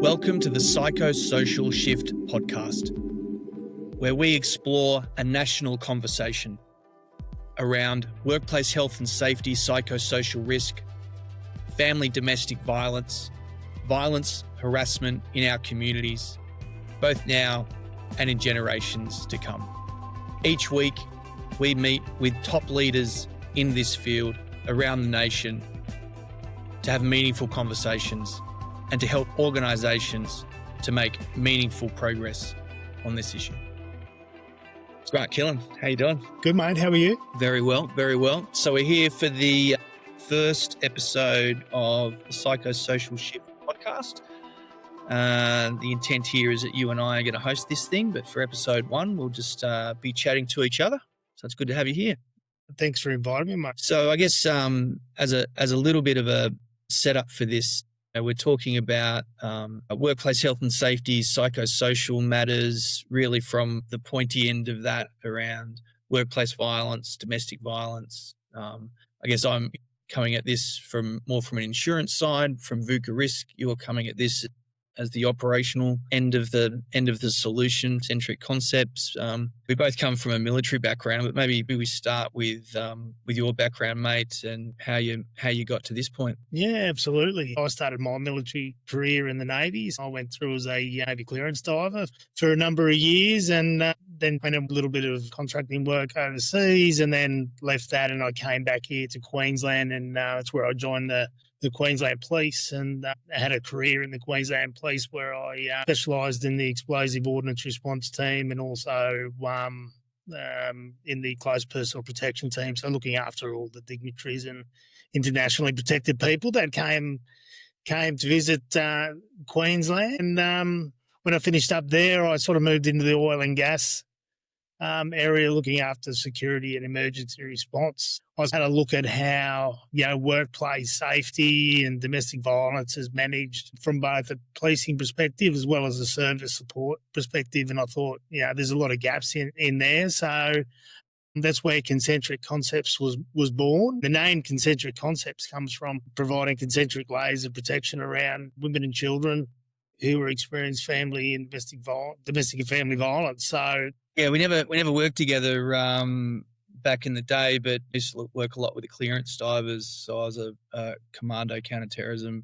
Welcome to the Psychosocial Shift podcast, where we explore a national conversation around workplace health and safety, psychosocial risk, family domestic violence, harassment in our communities, both now and in generations to come. Each week, we meet with top leaders in this field around the nation to have meaningful conversations and to help organisations to make meaningful progress on this issue. Right, Killen, how you doing? Good, mate. How are you? Very well, very well. So we're here for the first episode of the Psychosocial Shift podcast. The intent here is that you and I are going to host this thing, but for episode one, we'll just be chatting to each other. So it's good to have you here. Thanks for inviting me, mate. So I guess as a little bit of a setup for this, we're talking about workplace health and safety, psychosocial matters, really from the pointy end of that around workplace violence, domestic violence. I guess I'm coming at this from an insurance side, from VUCA risk. You're coming at this as the operational end of the solution-centric concepts. We both come from a military background, but maybe we start with your background, mate, and how you got to this point. Yeah, absolutely. I started my military career in the Navy. I went through as a Navy clearance diver for a number of years, and then went a little bit of contracting work overseas, and then left that, and I came back here to Queensland, and that's where I joined the Queensland Police, and I had a career in the Queensland Police where I specialised in the explosive ordnance response team and also in the close personal protection team, so looking after all the dignitaries and internationally protected people that came to visit Queensland. And when I finished up there, I sort of moved into the oil and gas area, looking after security and emergency response. I had a look at how, workplace safety and domestic violence is managed from both a policing perspective as well as a service support perspective. And I thought, there's a lot of gaps in there. So that's where Concentric Concepts was born. The name Concentric Concepts comes from providing concentric layers of protection around women and children who were experiencing family and domestic and family violence. So yeah, we never worked together back in the day, but I used to work a lot with the clearance divers. So I was a commando counterterrorism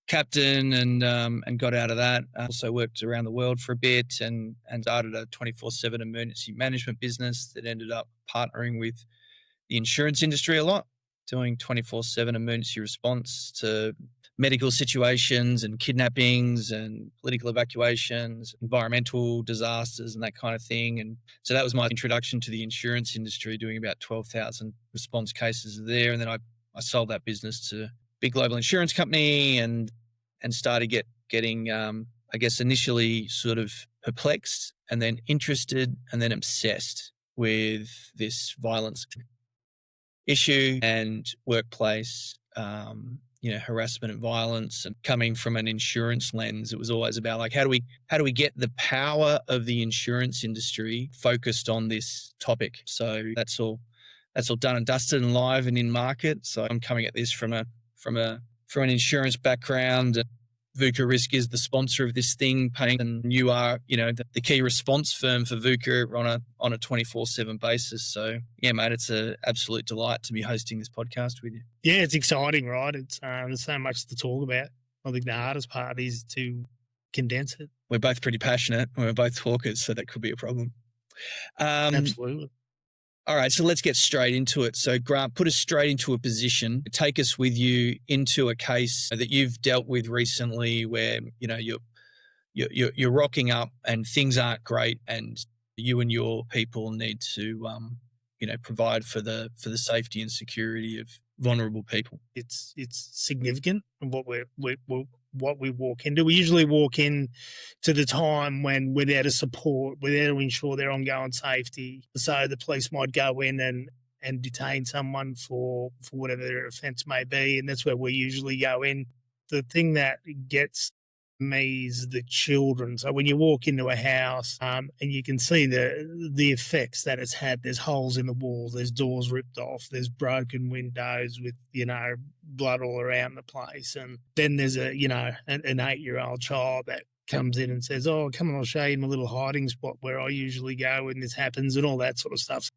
captain and got out of that. I also worked around the world for a bit and started a 24/7 emergency management business that ended up partnering with the insurance industry a lot, doing 24/7 emergency response to medical situations and kidnappings and political evacuations, environmental disasters and that kind of thing. And so that was my introduction to the insurance industry, doing about 12,000 response cases there. And then I sold that business to a big global insurance company and started getting, I guess, initially sort of perplexed and then interested and then obsessed with this violence issue and workplace harassment and violence. And coming from an insurance lens, it was always about like, how do we get the power of the insurance industry focused on this topic? So that's all done and dusted and live and in market. So I'm coming at this from an insurance background. VUCA Risk is the sponsor of this thing, and you are, the key response firm for VUCA on a 24/7 basis. So yeah, mate, it's an absolute delight to be hosting this podcast with you. Yeah, it's exciting, right? It's there's so much to talk about. I think the hardest part is to condense it. We're both pretty passionate. We're both talkers, so that could be a problem. Absolutely. All right, so let's get straight into it. So Grant, put us straight into a position. Take us with you into a case that you've dealt with recently where, you're rocking up and things aren't great and you and your people need to, provide for the safety and security of vulnerable people. It's significant what we walk into. We usually walk in to the time when we're there to support, we're there to ensure their ongoing safety. So the police might go in and detain someone for whatever their offence may be, and that's where we usually go in. The thing that gets me's the children. So when you walk into a house, and you can see the effects that it's had. There's holes in the walls, there's doors ripped off, there's broken windows with, blood all around the place. And then there's an 8-year-old child that comes in and says, "Oh, come on, I'll show you my little hiding spot where I usually go when this happens," and all that sort of stuff.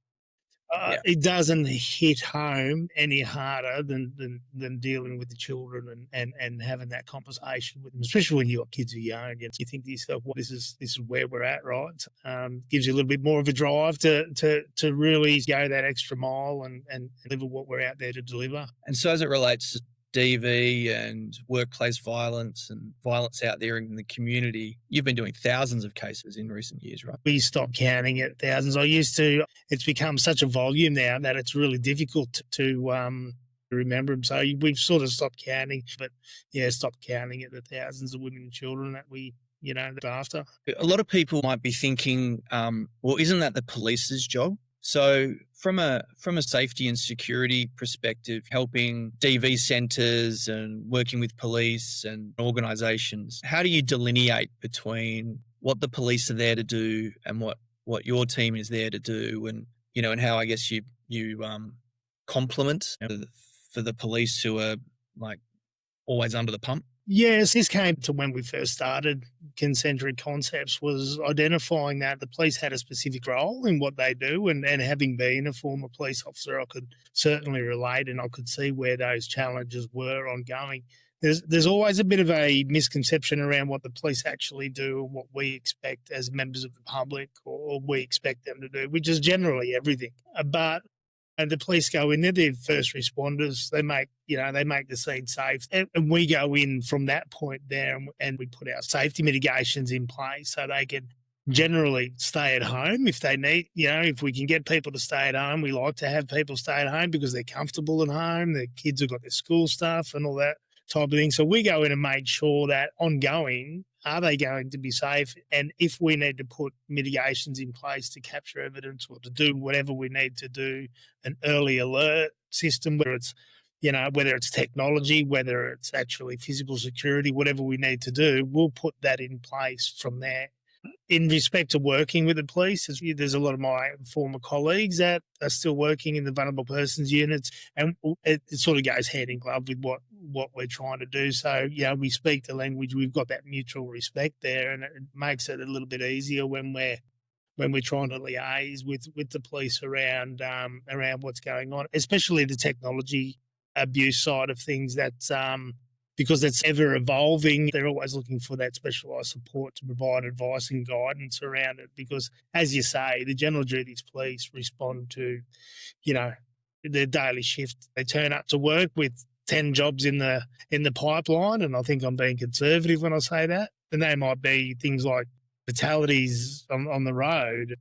Yeah. It doesn't hit home any harder than dealing with the children and having that conversation with them, especially when your kids are young. And you think to yourself, "Well, this is where we're at, right?" Gives you a little bit more of a drive to really go that extra mile and deliver what we're out there to deliver. And so as it relates to DV and workplace violence and violence out there in the community, you've been doing thousands of cases in recent years, right? We stopped counting at thousands. I used to. It's become such a volume now that it's really difficult to remember them. So we've sort of stopped counting, but yeah, stopped counting at the thousands of women and children that we, look after. A lot of people might be thinking, well, isn't that the police's job? So from a safety and security perspective, helping DV centres and working with police and organisations, how do you delineate between what the police are there to do and what your team is there to do, and and how I guess you complement for the police who are like always under the pump? Yes, this came to when we first started Concentric Concepts, was identifying that the police had a specific role in what they do, and having been a former police officer, I could certainly relate, and I could see where those challenges were ongoing. There's always a bit of a misconception around what the police actually do and what we expect as members of the public, or we expect them to do, which is generally everything. But and the police go in there, they're first responders. They make the scene safe. And we go in from that point there, and we put our safety mitigations in place so they can generally stay at home if they need. If we can get people to stay at home, we like to have people stay at home because they're comfortable at home. Their kids have got their school stuff and all that type of thing. So we go in and make sure that ongoing, are they going to be safe? And if we need to put mitigations in place to capture evidence or to do whatever we need to do, an early alert system, whether it's technology, whether it's actually physical security, whatever we need to do, we'll put that in place from there. In respect to working with the police, there's a lot of my former colleagues that are still working in the vulnerable persons units, and it sort of goes hand in glove with what we're trying to do. So, we speak the language, we've got that mutual respect there, and it makes it a little bit easier when we're trying to liaise with the police around what's going on, especially the technology abuse side of things. That's because it's ever evolving. They're always looking for that specialised support to provide advice and guidance around it. Because, as you say, the general duties police respond to, their daily shift. They turn up to work with 10 jobs in the pipeline, and I think I'm being conservative when I say that. And they might be things like fatalities on the road.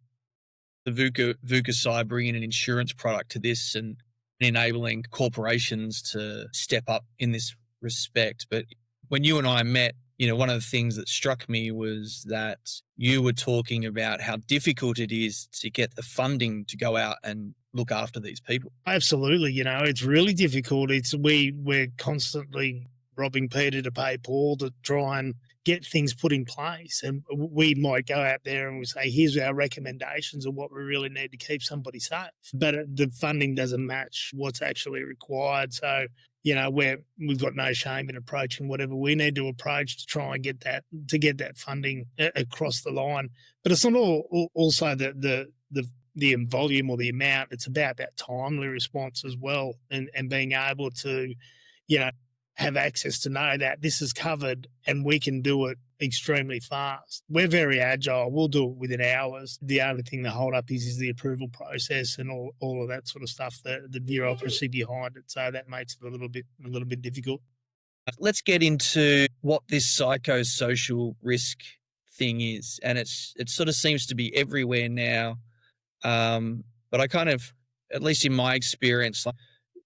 The VUCA side bringing an insurance product to this and enabling corporations to step up in this respect. But when you and I met, one of the things that struck me was that you were talking about how difficult it is to get the funding to go out and look after these people. Absolutely. It's really difficult. We're constantly robbing Peter to pay Paul to try and get things put in place. And we might go out there and we say, here's our recommendations of what we really need to keep somebody safe. But the funding doesn't match what's actually required. So, we've got no shame in approaching whatever we need to approach to try and get that funding across the line. But it's not also the volume or the amount. It's about that timely response as well, and being able to, have access to know that this is covered and we can do it extremely fast. We're very agile. We'll do it within hours. The only thing the hold up is the approval process and all of that sort of stuff, the bureaucracy behind it. So that makes it a little bit difficult. Let's get into what this psychosocial risk thing is. And it sort of seems to be everywhere now. But I kind of, at least in my experience,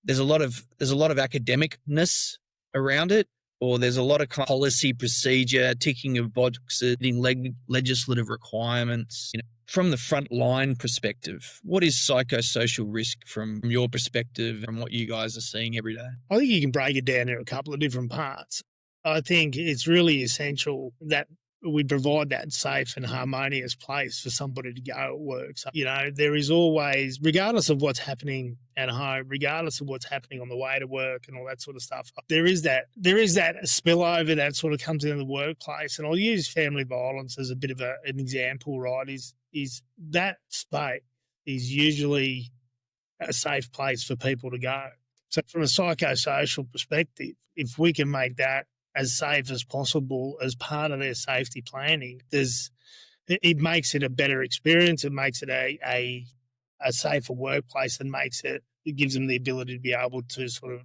there's a lot of academicness around it, or there's a lot of policy procedure, ticking of boxes, legislative requirements. From the front line perspective, what is psychosocial risk from your perspective and what you guys are seeing every day? I think you can break it down into a couple of different parts. I think it's really essential that we provide that safe and harmonious place for somebody to go at work. So, there is always, regardless of what's happening at home, regardless of what's happening on the way to work and all that sort of stuff, there is that spillover that sort of comes into the workplace. And I'll use family violence as a bit of an example, right? Is that space is usually a safe place for people to go. So from a psychosocial perspective, if we can make that as safe as possible as part of their safety planning, it makes it a better experience. It makes it a safer workplace, and it gives them the ability to be able to sort of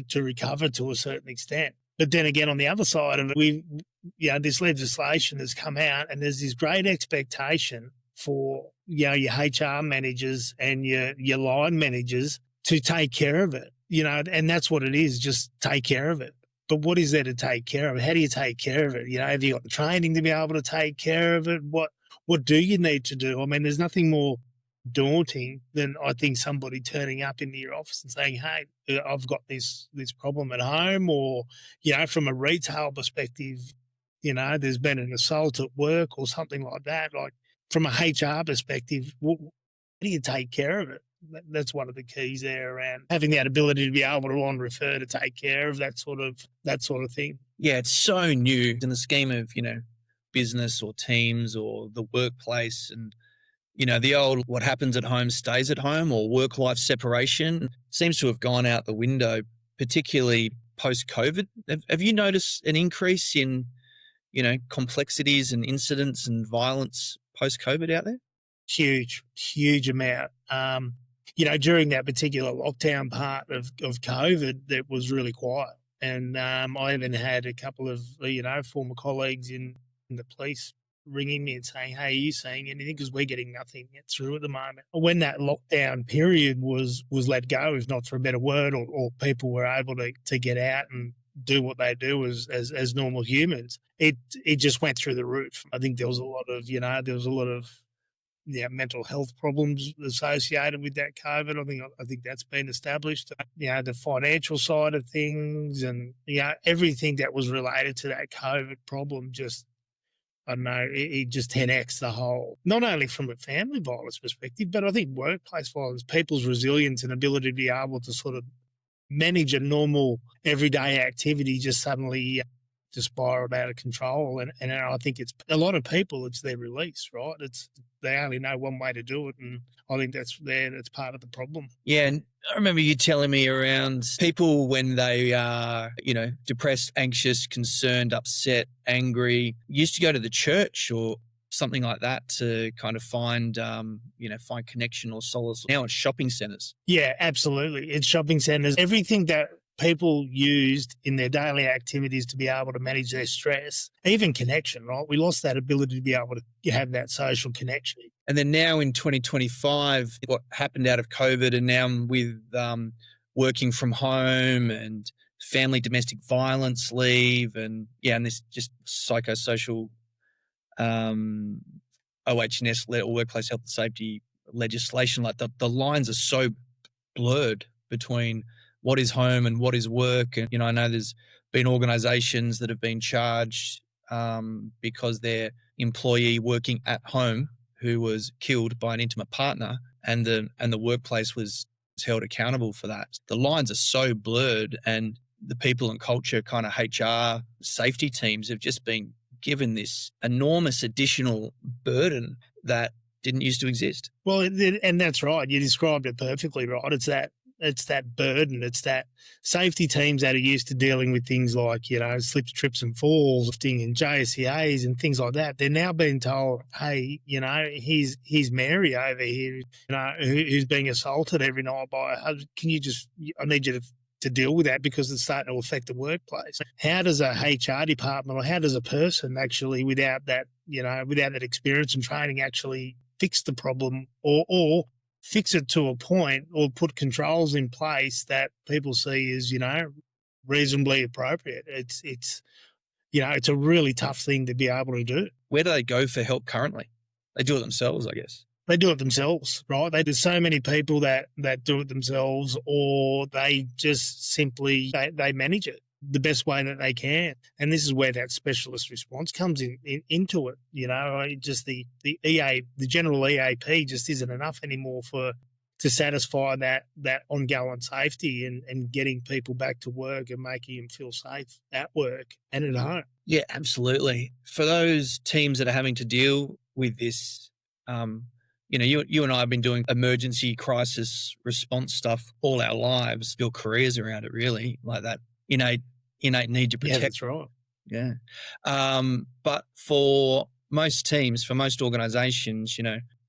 to recover to a certain extent. But then again, on the other side of it, this legislation has come out, and there's this great expectation for your HR managers and your line managers to take care of it, and that's what it is, just take care of it. But what is there to take care of? How do you take care of it? Have you got the training to be able to take care of it? What do you need to do? I mean, there's nothing more daunting than, I think, somebody turning up into your office and saying, "Hey, I've got this problem at home," or from a retail perspective, there's been an assault at work or something like that. Like, from a HR perspective, how do you take care of it? That's one of the keys there around having that ability to be able to on refer to take care of that sort of thing. Yeah, it's so new in the scheme of, business or teams or the workplace, and, the old what happens at home stays at home, or work-life separation seems to have gone out the window, particularly post-COVID. Have you noticed an increase in, complexities and incidents and violence post-COVID out there? Huge amount. During that particular lockdown part of COVID, that was really quiet. And I even had a couple of, former colleagues in the police ringing me and saying, "Hey, are you seeing anything? Because we're getting nothing through at the moment." When that lockdown period was let go, if not for a better word, or people were able to get out and do what they do as normal humans, it just went through the roof. I think there was a lot of, mental health problems associated with that COVID. I think that's been established. The financial side of things, and everything that was related to that COVID problem, just, I don't know, it just 10x the whole. Not only from a family violence perspective, but I think workplace violence, people's resilience and ability to be able to sort of manage a normal everyday activity just suddenly just spiraled out of control. And I think it's a lot of people, it's their release, right? They only know one way to do it, and I think that's part of the problem. Yeah, and I remember you telling me around people when they are, depressed, anxious, concerned, upset, angry, used to go to the church or something like that to kind of find connection or solace. Now it's shopping centres. Yeah, absolutely. It's shopping centres. Everything that people used in their daily activities to be able to manage their stress, even connection, right? We lost that ability to be able to have that social connection. And then now in 2025, what happened out of COVID, and now with working from home and family domestic violence leave, and this just psychosocial OH&S or workplace health and safety legislation, like the lines are so blurred between what is home and what is work. And, I know there's been organisations that have been charged because their employee working at home who was killed by an intimate partner, and the workplace was held accountable for that. The lines are so blurred, and the people and culture kind of HR safety teams have just been given this enormous additional burden that didn't used to exist. Well, and that's right. You described it perfectly, right? It's that burden. It's that safety teams that are used to dealing with things like, slips, trips and falls, lifting and JSCAs and things like that. They're now being told, "Hey, here's Mary over here, who's being assaulted every night by her husband. I need you to deal with that because it's starting to affect the workplace." How does a HR department, or how does a person actually, without that experience and training, actually fix the problem or fix it to a point, or put controls in place that people see as, reasonably appropriate? It's a really tough thing to be able to do. Where do they go for help currently? They do it themselves, I guess. They do it themselves, right? There's so many people that do it themselves, or they just simply they manage it. the best way that they can. And this is where that specialist response comes into it. Just the general EAP just isn't enough anymore to satisfy that ongoing safety and getting people back to work and making them feel safe at work and at home. Yeah, absolutely. For those teams that are having to deal with this, you and I have been doing emergency crisis response stuff all our lives, built careers around it, really, like that innate need to protect. Yeah, that's right. Yeah. But for most teams, for most organizations,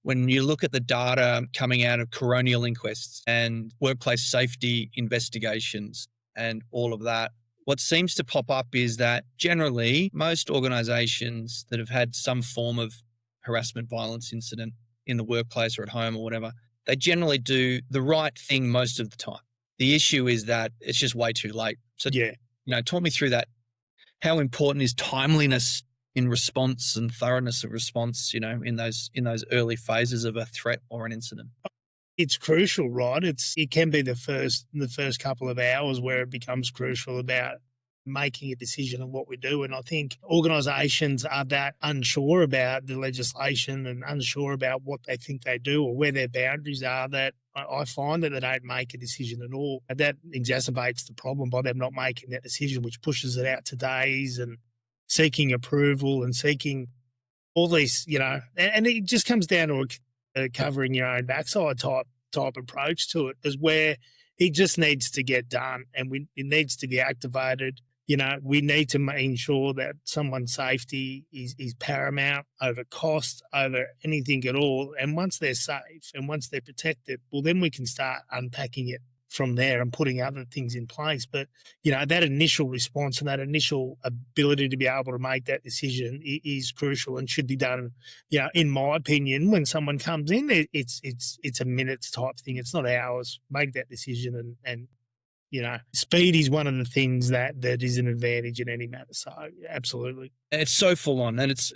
when you look at the data coming out of coronial inquests and workplace safety investigations and all of that, what seems to pop up is that generally most organizations that have had some form of harassment, violence incident in the workplace or at home or whatever, they generally do the right thing most of the time. The issue is that it's just way too late. So, talk me through that. How important is timeliness in response and thoroughness of response, in those early phases of a threat or an incident? It's crucial, right? It can be the first couple of hours where it becomes crucial about making a decision on what we do. And I think organisations are that unsure about the legislation and unsure about what they think they do or where their boundaries are, that I find that they don't make a decision at all. And that exacerbates the problem by them not making that decision, which pushes it out to days and seeking approval and seeking all these, and it just comes down to a covering your own backside type approach to it, is where it just needs to get done and it needs to be activated. We need to ensure that someone's safety is paramount over cost, over anything at all. And once they're safe and once they're protected, well, then we can start unpacking it from there and putting other things in place. But, that initial response and that initial ability to be able to make that decision is crucial and should be done, in my opinion, when someone comes in, it's a minutes type thing. It's not hours. Make that decision and speed is one of the things that is an advantage in any matter. So absolutely. And it's so full on. And it's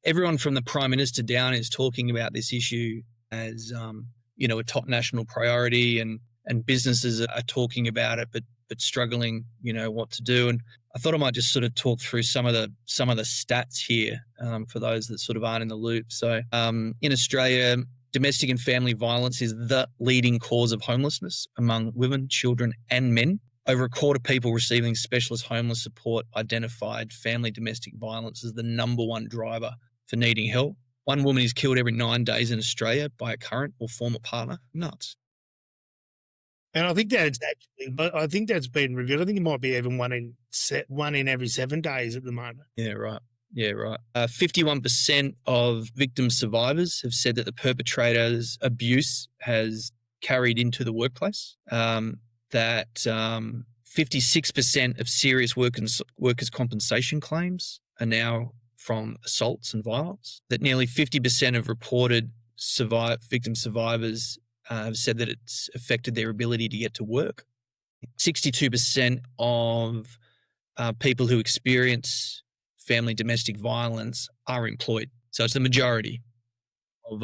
everyone from the Prime Minister down is talking about this issue as, a top national priority and businesses are talking about it, but struggling, what to do. And I thought I might just sort of talk through some of the stats here for those that sort of aren't in the loop. So in Australia, domestic and family violence is the leading cause of homelessness among women, children and men. Over a quarter of people receiving specialist homeless support identified family domestic violence as the number one driver for needing help. One woman is killed every 9 days in Australia by a current or former partner. Nuts. And I think that's been reviewed. I think it might be even one in every 7 days at the moment. Yeah, right. 51% of victim survivors have said that the perpetrator's abuse has carried into the workplace. That 56% of serious workers' compensation claims are now from assaults and violence. That nearly 50% of reported victim survivors have said that it's affected their ability to get to work. 62% of people who experience family domestic violence are employed. So it's the majority of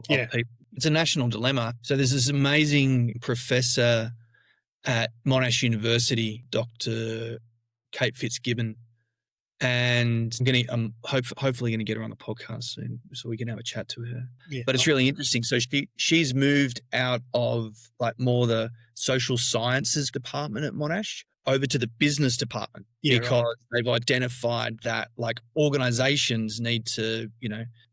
people. It's a national dilemma. So there's this amazing professor at Monash University, Dr. Kate Fitzgibbon, and I'm hopefully going to get her on the podcast soon so we can have a chat to her. Yeah. But it's really interesting. So she's moved out of more the social sciences department at Monash over to the business department because they've identified that organizations need to,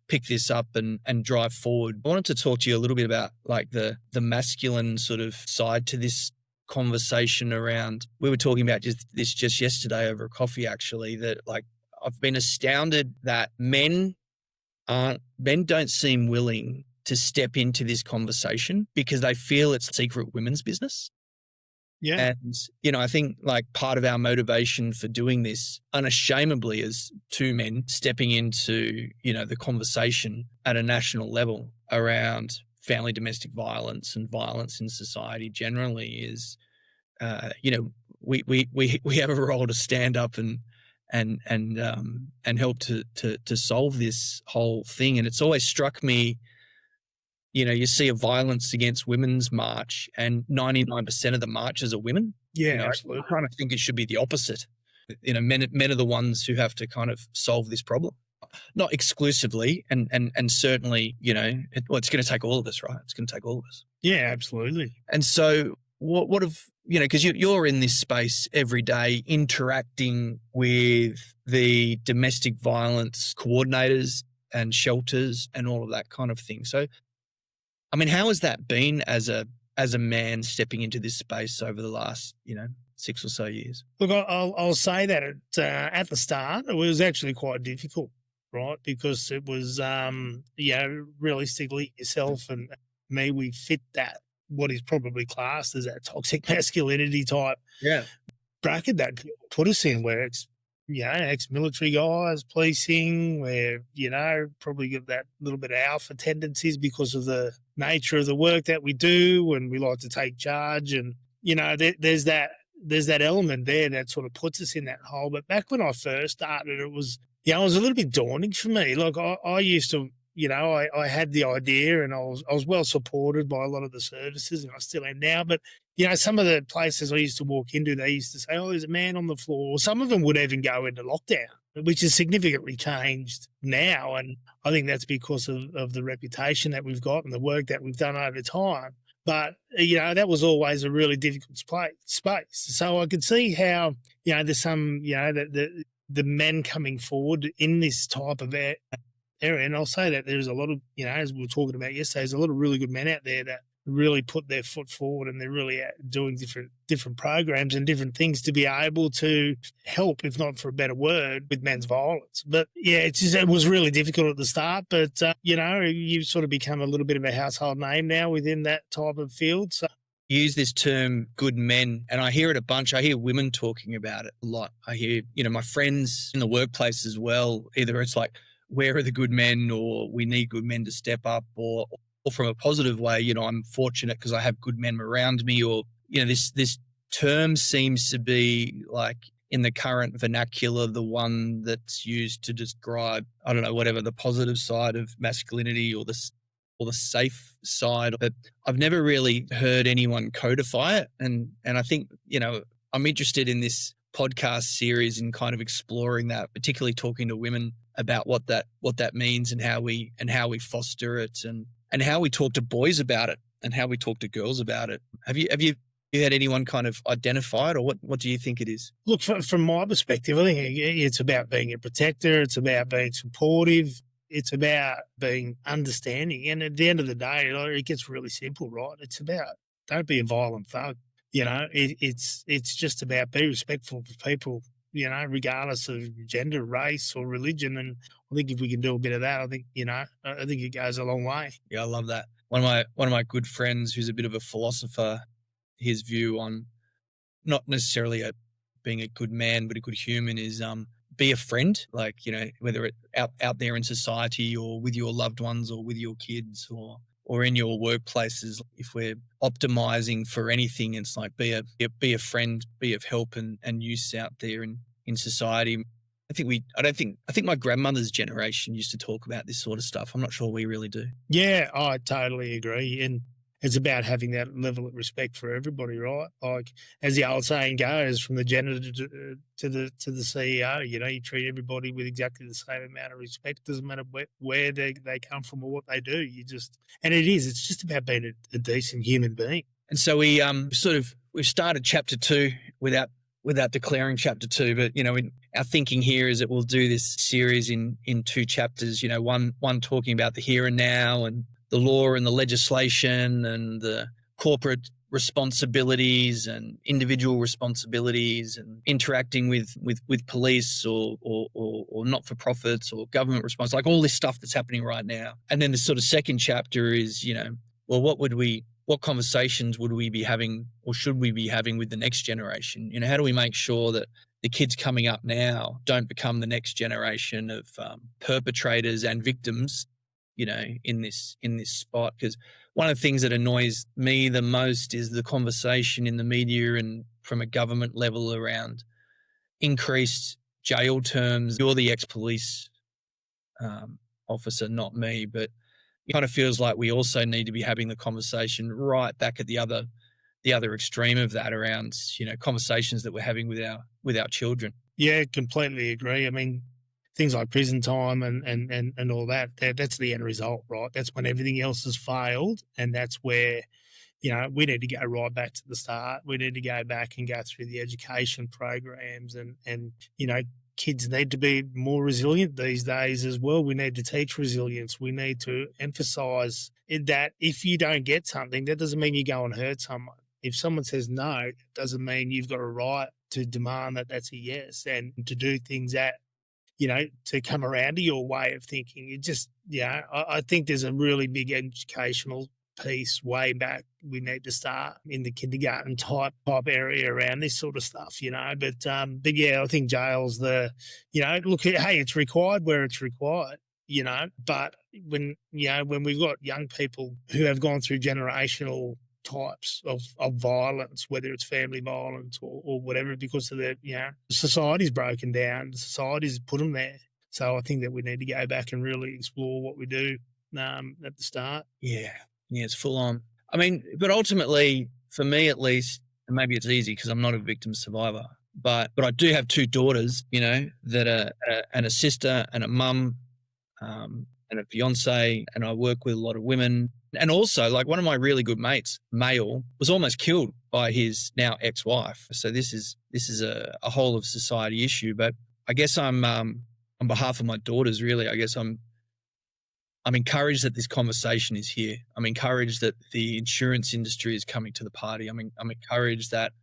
pick this up and drive forward. I wanted to talk to you a little bit about the masculine sort of side to this conversation around, we were talking about just yesterday over a coffee actually, that I've been astounded that men don't seem willing to step into this conversation because they feel it's secret women's business. Yeah. And, I think part of our motivation for doing this unashamedly is two men stepping into, the conversation at a national level around family domestic violence and violence in society generally is, we have a role to stand up and help to solve this whole thing. And it's always struck me, you see a violence against women's march and 99% of the marchers are women. Yeah, I absolutely. kind of think it should be the opposite. Men are the ones who have to kind of solve this problem, not exclusively, and certainly, it's going to take all of us, right? It's going to take all of us. Yeah, absolutely. And so, what have because you're in this space every day, interacting with the domestic violence coordinators and shelters and all of that kind of thing. So, I mean, how has that been as a man stepping into this space over the last 6 or so years? Look, I'll say that at the start, it was actually quite difficult, right? Because it was, realistically, yourself and me, we fit that, what is probably classed as that toxic masculinity type Yeah. bracket that people put us in, where it's, ex-military guys, policing, where, probably got that little bit of alpha tendencies because of the nature of the work that we do, and we like to take charge. And, there's that element there that sort of puts us in that hole. But back when I first started, it was a little bit daunting for me. Like I used to, I had the idea, and I was well supported by a lot of the services, and I still am now. But some of the places I used to walk into, they used to say, "Oh, there's a man on the floor." Some of them would even go into lockdown, which has significantly changed now. And I think that's because of the reputation that we've got and the work that we've done over time. But, that was always a really difficult space. So I could see how, there's some, the men coming forward in this type of area. And I'll say that there's a lot of, as we were talking about yesterday, there's a lot of really good men out there that really put their foot forward, and they're really doing different programs and different things to be able to help, if not for a better word, with men's violence. But yeah, it was really difficult at the start, but you've sort of become a little bit of a household name now within that type of field. So Use this term good men, and I hear it a bunch. I hear women talking about it a lot. I hear, my friends in the workplace as well. Either it's like, where are the good men, or we need good men to step up, or from a positive way, I'm fortunate because I have good men around me, or, this term seems to be like in the current vernacular, the one that's used to describe, I don't know, whatever the positive side of masculinity or the safe side. But I've never really heard anyone codify it. And I think, I'm interested in this podcast series and kind of exploring that, particularly talking to women about what that means and how we foster it, and how we talk to boys about it and how we talk to girls about it. Have you had anyone kind of identify it, or what do you think it is? look, from my perspective, I think it's about being a protector. It's about being supportive. It's about being understanding. And at the end of the day, it gets really simple, right? It's about, don't be a violent thug. It's just about be respectful for people, regardless of gender, race, or religion. And I think if we can do a bit of that, I think it goes a long way. Yeah, I love that. One of my good friends, who's a bit of a philosopher, his view on not necessarily being a good man, but a good human is be a friend. Like, whether it out there in society, or with your loved ones, or with your kids, or in your workplaces. If we're optimizing for anything, it's like be a friend, be of help and use out there in society. I think my grandmother's generation used to talk about this sort of stuff. I'm not sure we really do. Yeah, I totally agree. And it's about having that level of respect for everybody, right? Like, as the old saying goes, from the janitor to the CEO, you treat everybody with exactly the same amount of respect. Doesn't matter where they come from or what they do. It's just about being a decent human being. And so we've started chapter 2 without declaring chapter 2, but our thinking here is that we'll do this series in 2 chapters. One talking about the here and now, and the law and the legislation, and the corporate responsibilities and individual responsibilities, and interacting with police or not-for-profits or government response, like all this stuff that's happening right now. And then the sort of second chapter is, well, what conversations would we be having, or should we be having, with the next generation? How do we make sure that the kids coming up now don't become the next generation of perpetrators and victims, in this spot? Because one of the things that annoys me the most is the conversation in the media and from a government level around increased jail terms. You're the ex-police officer, not me, but it kind of feels like we also need to be having the conversation right back at the other the other extreme of that around, conversations that we're having with our children. Yeah, completely agree. I mean, things like prison time and all that's the end result, right? That's when everything else has failed, and that's where, we need to go right back to the start. We need to go back and go through the education programs and kids need to be more resilient these days as well. We need to teach resilience. We need to emphasise that if you don't get something, that doesn't mean you go and hurt someone. If someone says no, it doesn't mean you've got a right to demand that that's a yes, and to do things that, to come around to your way of thinking. It just, I think there's a really big educational piece way back. We need to start in the kindergarten type area around this sort of stuff, But yeah, I think jail's look, hey, it's required where it's required, But when we've got young people who have gone through generational types of violence, whether it's family violence or whatever, because of society's broken down, society's put them there. So I think that we need to go back and really explore what we do at the start. Yeah, it's full on. I mean, but ultimately, for me at least, and maybe it's easy because I'm not a victim survivor, but I do have two daughters, that are and a sister and a mum, and a fiance, and I work with a lot of women. And also, like, one of my really good mates, male, was almost killed by his now ex-wife. So this is a whole of society issue. But I guess I'm on behalf of my daughters, really, I guess I'm encouraged that this conversation is here. I'm encouraged that the insurance industry is coming to the party. I'm encouraged that,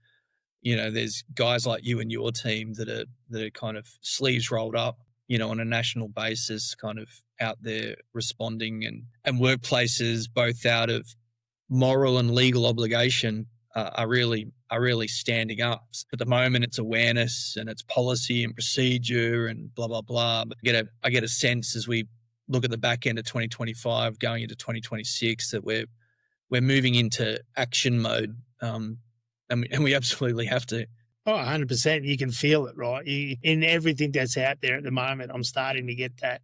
there's guys like you and your team that are kind of sleeves rolled up, on a national basis, kind of out there responding, and workplaces, both out of moral and legal obligation, are really standing up. At the moment, it's awareness and it's policy and procedure and blah, blah, blah. But I get a sense as we look at the back end of 2025, going into 2026, that we're moving into action mode, and we absolutely have to. Oh, 100%. You can feel it, right? In everything that's out there at the moment, I'm starting to get that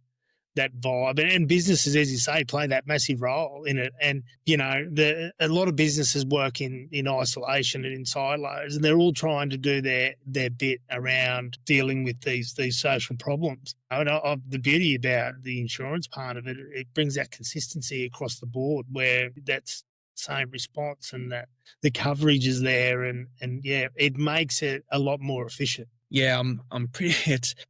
vibe. And businesses, as you say, play that massive role in it. And, a lot of businesses work in isolation and in silos, and they're all trying to do their bit around dealing with these social problems. And the beauty about the insurance part of it, it brings that consistency across the board, where that's same response and that the coverage is there, and yeah, it makes it a lot more efficient. Yeah, I'm pretty.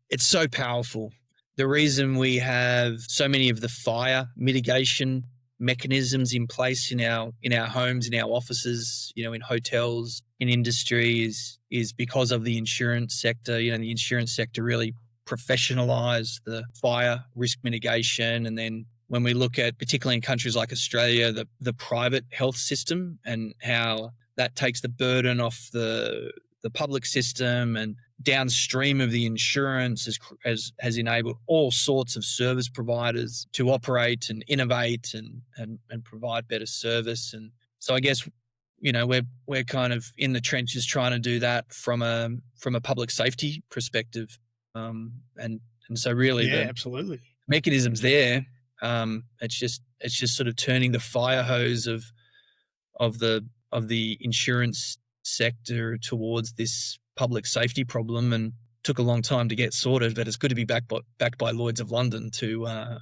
It's so powerful. The reason we have so many of the fire mitigation mechanisms in place in our homes, in our offices, in hotels, in industries, is because of the insurance sector. The insurance sector really professionalized the fire risk mitigation. And then when we look at, particularly in countries like Australia, the private health system and how that takes the burden off the public system, and downstream of the insurance has enabled all sorts of service providers to operate and innovate and provide better service. And so I guess, we're kind of in the trenches trying to do that from a public safety perspective. And so really, yeah, absolutely, mechanisms there. It's just sort of turning the fire hose of the insurance sector towards this public safety problem, and took a long time to get sorted. But it's good to be backed by Lloyd's of London to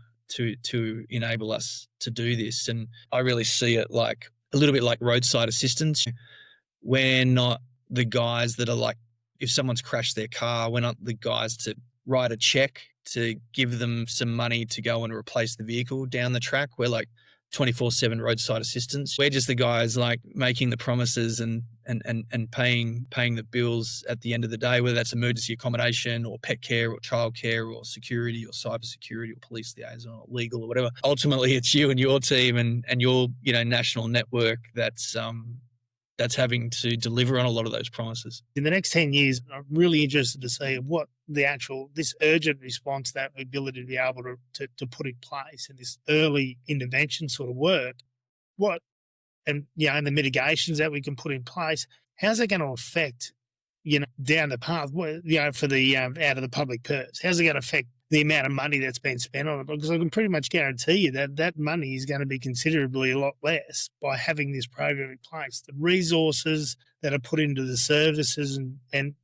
enable us to do this. And I really see it like a little bit like roadside assistance. We're not the guys that are like, if someone's crashed their car, we're not the guys to write a check to give them some money to go and replace the vehicle down the track. We're like 24/7 roadside assistance. We're just the guys like making the promises and paying the bills at the end of the day, whether that's emergency accommodation or pet care or childcare or security or cybersecurity or police liaison or legal or whatever. Ultimately, it's you and your team and your national network that's having to deliver on a lot of those promises. In the next 10 years, I'm really interested to see what this urgent response, that ability to be able to put in place, and this early intervention sort of work, and the mitigations that we can put in place, how's that going to affect, down the path, for the out of the public purse? How's it going to affect the amount of money that's been spent on it, because I can pretty much guarantee you that that money is going to be considerably a lot less by having this program in place. The resources that are put into the services and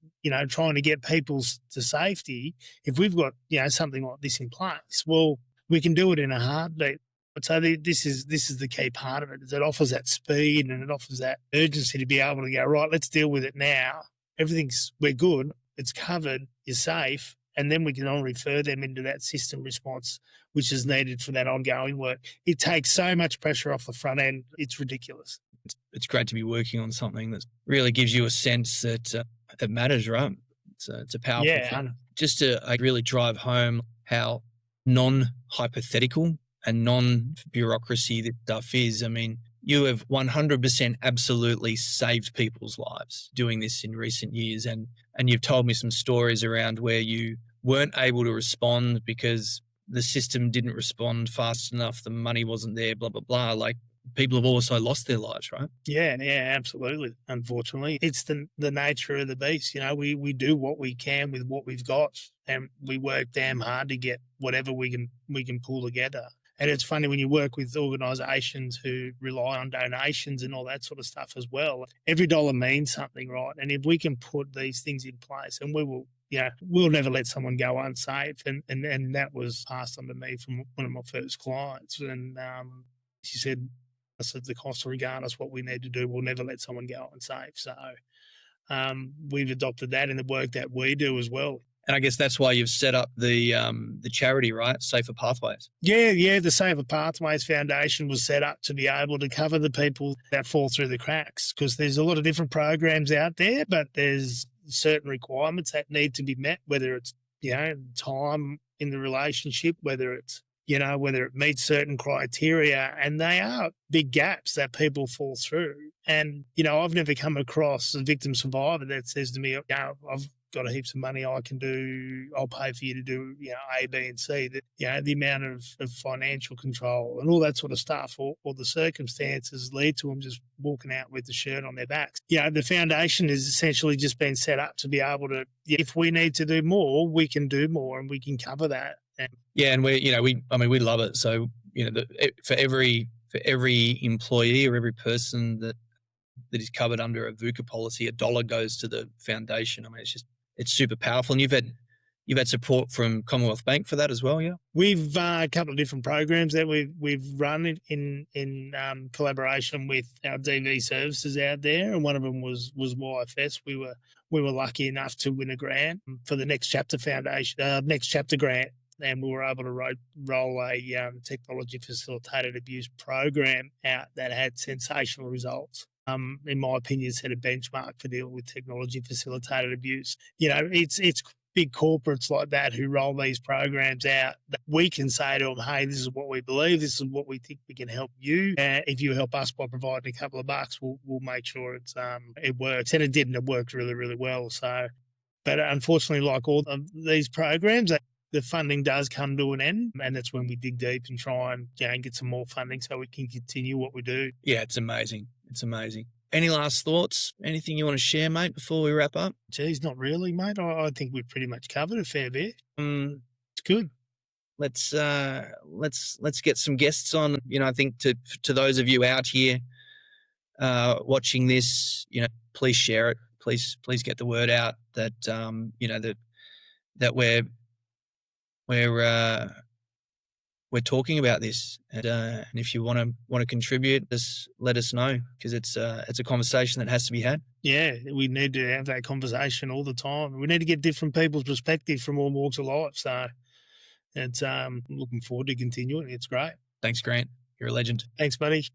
trying to get people to safety, if we've got, something like this in place, well, we can do it in a heartbeat. So this is the key part of it, is it offers that speed and it offers that urgency to be able to go, right, let's deal with it now. We're good, it's covered, you're safe, and then we can only refer them into that system response, which is needed for that ongoing work. It takes so much pressure off the front end, it's ridiculous. It's great to be working on something that really gives you a sense that it matters, right? It's a powerful thing. Just to really drive home how non-hypothetical and non-bureaucracy this stuff is. I mean, you have 100% absolutely saved people's lives doing this in recent years. And you've told me some stories around where you weren't able to respond because the system didn't respond fast enough, the money wasn't there, blah, blah, blah. Like, people have also lost their lives, right? Yeah, absolutely. Unfortunately, it's the nature of the beast. We do what we can with what we've got, and we work damn hard to get whatever we can pull together. And it's funny when you work with organisations who rely on donations and all that sort of stuff as well. Every dollar means something, right? And if we can put these things in place, and we will, we'll never let someone go unsafe. And that was passed on to me from one of my first clients. And she said, the cost, regardless what we need to do, we'll never let someone go unsafe. So we've adopted that in the work that we do as well. And I guess that's why you've set up the charity, right? Safer Pathways. Yeah. The Safer Pathways Foundation was set up to be able to cover the people that fall through the cracks, because there's a lot of different programs out there, but there's certain requirements that need to be met, whether it's, time in the relationship, whether it's, whether it meets certain criteria, and they are big gaps that people fall through. And, I've never come across a victim survivor that says to me, I've got heaps of money I can do, I'll pay for you to do, A, B, and C. That, the amount of financial control and all that sort of stuff, or the circumstances lead to them just walking out with the shirt on their backs. The foundation has essentially just been set up to be able to, if we need to do more, we can do more, and we can cover that. And we love it. So, for every employee or every person that is covered under a VUCA policy, $1 goes to the foundation. I mean, it's super powerful. And you've had support from Commonwealth Bank for that as well, yeah? We've a couple of different programs that we've run in collaboration with our DV services out there, and one of them was YFS. We were lucky enough to win a grant for the Next Chapter Foundation, Next Chapter grant. And we were able to roll a technology facilitated abuse program out that had sensational results. In my opinion, set a benchmark for dealing with technology facilitated abuse. It's big corporates like that who roll these programs out that we can say to them, hey, this is what we believe, this is what we think we can help you. If you help us by providing a couple of bucks, we'll make sure it works. And it did, and it worked really, really well. So, but unfortunately, like all of these programs, the funding does come to an end, and that's when we dig deep and try and get some more funding so we can continue what we do. Yeah, it's amazing. It's amazing. Any last thoughts? Anything you want to share, mate, before we wrap up? Geez, not really, mate. I think we've pretty much covered a fair bit. It's good. Let's get some guests on. I think to those of you out here watching this, please share it. Please get the word out that that we're talking about this, and if you want to contribute, just let us know, because it's a conversation that has to be had. Yeah, we need to have that conversation all the time. We need to get different people's perspective from all walks of life. So it's looking forward to continuing. It's great. Thanks, Grant. You're a legend. Thanks, buddy.